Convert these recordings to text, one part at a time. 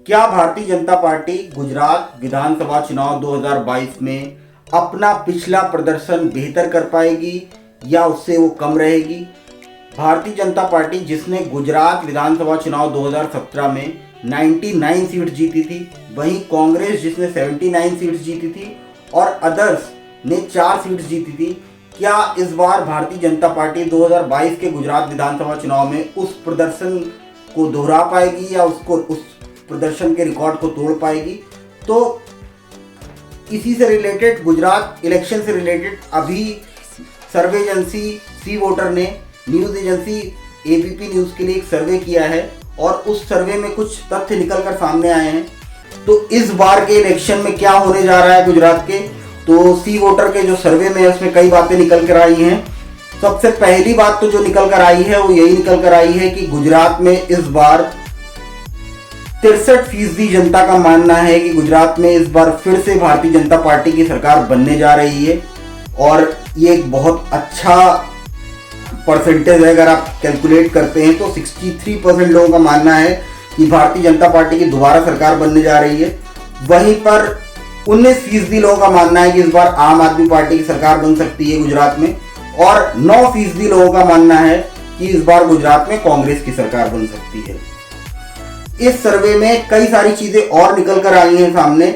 क्या भारतीय जनता पार्टी गुजरात विधानसभा चुनाव 2022 में अपना पिछला प्रदर्शन बेहतर कर पाएगी या उससे वो कम रहेगी? भारतीय जनता पार्टी जिसने गुजरात विधानसभा चुनाव 2017 में 99 सीट जीती थी, वहीं कांग्रेस जिसने 79 सीट्स जीती थी और अदर्स ने 4 सीट्स जीती थी, क्या इस बार भारतीय जनता पार्टी 2022 के गुजरात विधानसभा चुनाव में उस प्रदर्शन को दोहरा पाएगी या उस प्रदर्शन के रिकॉर्ड को तोड़ पाएगी? तो इसी से रिलेटेड, गुजरात इलेक्शन से रिलेटेड अभी सर्वे एजेंसी सी वोटर ने न्यूज़ एजेंसी एबीपी न्यूज़ के लिए एक सर्वे किया है और उस सर्वे में कुछ तथ्य निकल कर सामने आए हैं। तो इस बार के इलेक्शन में क्या होने जा रहा है गुजरात के, तो सी वोटर के जो सर्वे में है उसमें कई बातें निकल कर आई हैं। सबसे पहली बात तो जो निकल कर आई है वो यही निकल कर आई है कि गुजरात में इस बार 63% जनता का मानना है कि गुजरात में इस बार फिर से भारतीय जनता पार्टी की सरकार बनने जा रही है और ये एक बहुत अच्छा परसेंटेज है। अगर आप कैलकुलेट करते हैं तो 63% लोगों का मानना है कि भारतीय जनता पार्टी की दोबारा सरकार बनने जा रही है। वहीं पर 19% लोगों का मानना है कि इस बार आम आदमी पार्टी की सरकार बन सकती है गुजरात में, और 9% लोगों का मानना है कि इस बार गुजरात में कांग्रेस की सरकार बन सकती है। इस सर्वे में कई सारी चीजें और निकल कर आई हैं सामने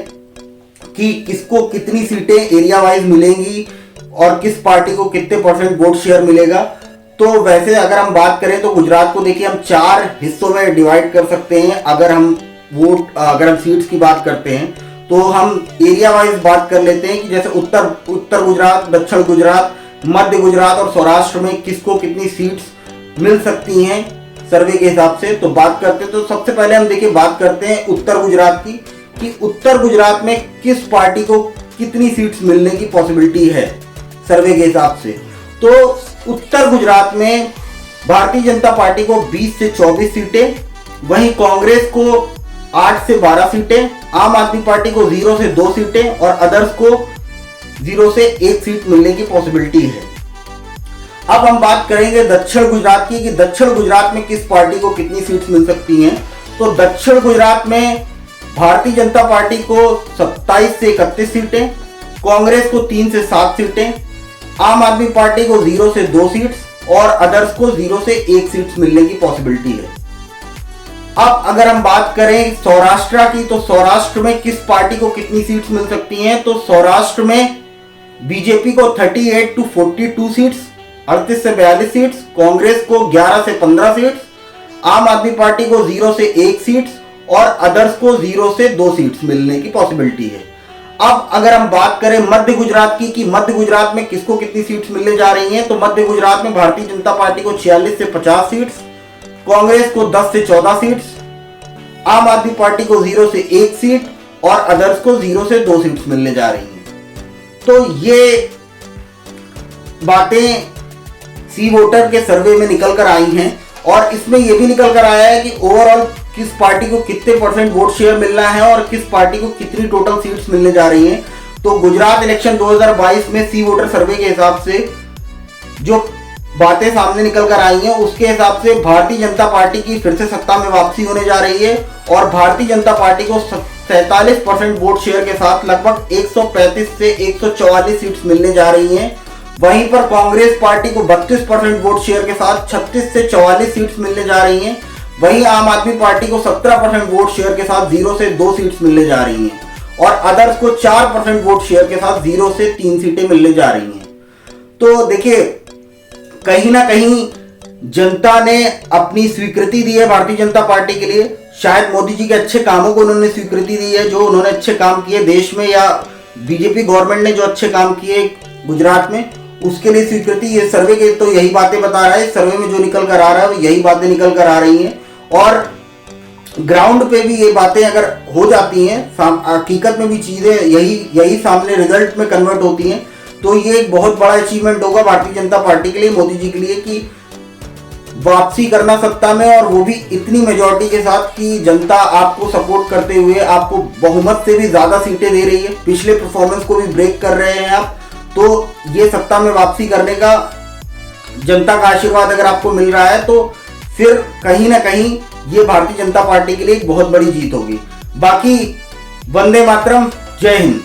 कि किसको कितनी सीटें एरिया वाइज मिलेंगी और किस पार्टी को कितने % वोट शेयर मिलेगा। तो वैसे अगर हम बात करें तो गुजरात को देखिए हम 4 हिस्सों में डिवाइड कर सकते हैं। अगर हम सीट्स की बात करते हैं तो हम एरिया वाइज बात कर लेते हैं कि जैसे उत्तर गुजरात, दक्षिण गुजरात, मध्य गुजरात और सौराष्ट्र में किसको कितनी सीट्स मिल सकती हैं सर्वे के हिसाब से। तो बात करते हैं तो सबसे पहले हम देखिए बात करते हैं उत्तर गुजरात की कि उत्तर गुजरात में किस पार्टी को कितनी सीट्स मिलने की पॉसिबिलिटी है सर्वे के हिसाब से। तो उत्तर गुजरात में भारतीय जनता पार्टी को 20 से 24 सीटें, वहीं कांग्रेस को 8 से 12 सीटें, आम आदमी पार्टी को 0 से 2 सीटें और अदर्स को 0 से 1 सीट मिलने की पॉसिबिलिटी है। अब हम बात करेंगे दक्षिण गुजरात की कि दक्षिण गुजरात में किस पार्टी को कितनी सीट्स मिल सकती हैं। तो दक्षिण गुजरात में भारतीय जनता पार्टी को 27 से 31 सीटें, कांग्रेस को 3 से 7 सीटें, आम आदमी पार्टी को 0 से 2 सीट्स और अदर्स को 0 से 1 सीट्स मिलने की पॉसिबिलिटी है। अब अगर हम बात करें सौराष्ट्र की, तो सौराष्ट्र में किस पार्टी को कितनी सीट्स मिल सकती हैं। तो सौराष्ट्र में बीजेपी को 38 to 42 सीट्स, 38 से 42 सीट्स, कांग्रेस को 11 से 15 सीट्स, आम आदमी पार्टी को 0 से 1 सीट्स और अदर्स को 0 से 2 सीट्स मिलने की पॉसिबिलिटी है। अब अगर हम बात करें मध्य गुजरात की कि मध्य गुजरात में किसको कितनी सीट्स मिलने जा रही हैं, तो मध्य गुजरात में भारतीय जनता पार्टी को 46 से 50 सीट्स, कांग्रेस को 10 से 14 सीट्स, आम आदमी पार्टी को 0 से 1 सीट और अदर्स को 0 से 2 सीट्स मिलने जा रही हैं। तो ये बातें सी वोटर के सर्वे में निकल कर आई हैं और इसमें यह भी निकल कर आया है कि ओवरऑल किस पार्टी को कितने % वोट शेयर मिलना है और किस पार्टी को कितनी टोटल सीट्स मिलने जा रही हैं। तो गुजरात इलेक्शन 2022 में सी वोटर सर्वे के हिसाब से जो बातें सामने निकल कर आई हैं उसके हिसाब से भारतीय जनता पार्टी की फिर से सत्ता में वापसी होने जा रही है और भारतीय जनता पार्टी को 47% वोट शेयर के साथ लगभग 135 से 144 सीट्स मिलने जा रही हैं। वहीं पर कांग्रेस पार्टी को 32% वोट शेयर के साथ 36 से 44 सीट्स मिलने जा रही हैं। वहीं आम आदमी पार्टी को 17% वोट शेयर के साथ 0 से 2 सीट्स मिलने जा रही हैं और अदर्स को 4% वोट शेयर के साथ 0 से 3 सीटें मिलने जा रही हैं। तो देखिए कहीं ना कहीं जनता ने अपनी स्वीकृति दी है भारतीय जनता पार्टी के लिए। शायद मोदी जी के अच्छे कामों को उन्होंने स्वीकृति दी है, जो उन्होंने अच्छे काम किए देश में, या बीजेपी गवर्नमेंट ने जो अच्छे काम किए गुजरात में उसके लिए स्वीकृति। ये सर्वे के तो यही बातें बता रहा है, सर्वे में जो निकल कर आ रहा है वो यही बातें निकल कर आ रही हैं और ग्राउंड पे भी ये बातें अगर हो जाती हैं, हकीकत में भी चीजें यही सामने रिजल्ट में कन्वर्ट होती हैं, तो ये एक बहुत बड़ा अचीवमेंट होगा भारतीय जनता पार्टी के लिए, मोदी जी के लिए, कि वापसी करना सत्ता में और वो भी इतनी मेजॉरिटी के साथ कि जनता आपको सपोर्ट करते हुए आपको बहुमत से भी ज्यादा सीटें दे रही है, पिछले परफॉर्मेंस को भी ब्रेक कर रहे हैं आप। तो ये सत्ता में वापसी करने का जनता का आशीर्वाद अगर आपको मिल रहा है तो फिर कहीं ना कहीं ये भारतीय जनता पार्टी के लिए एक बहुत बड़ी जीत होगी। बाकी वंदे मातरम, जय हिंद।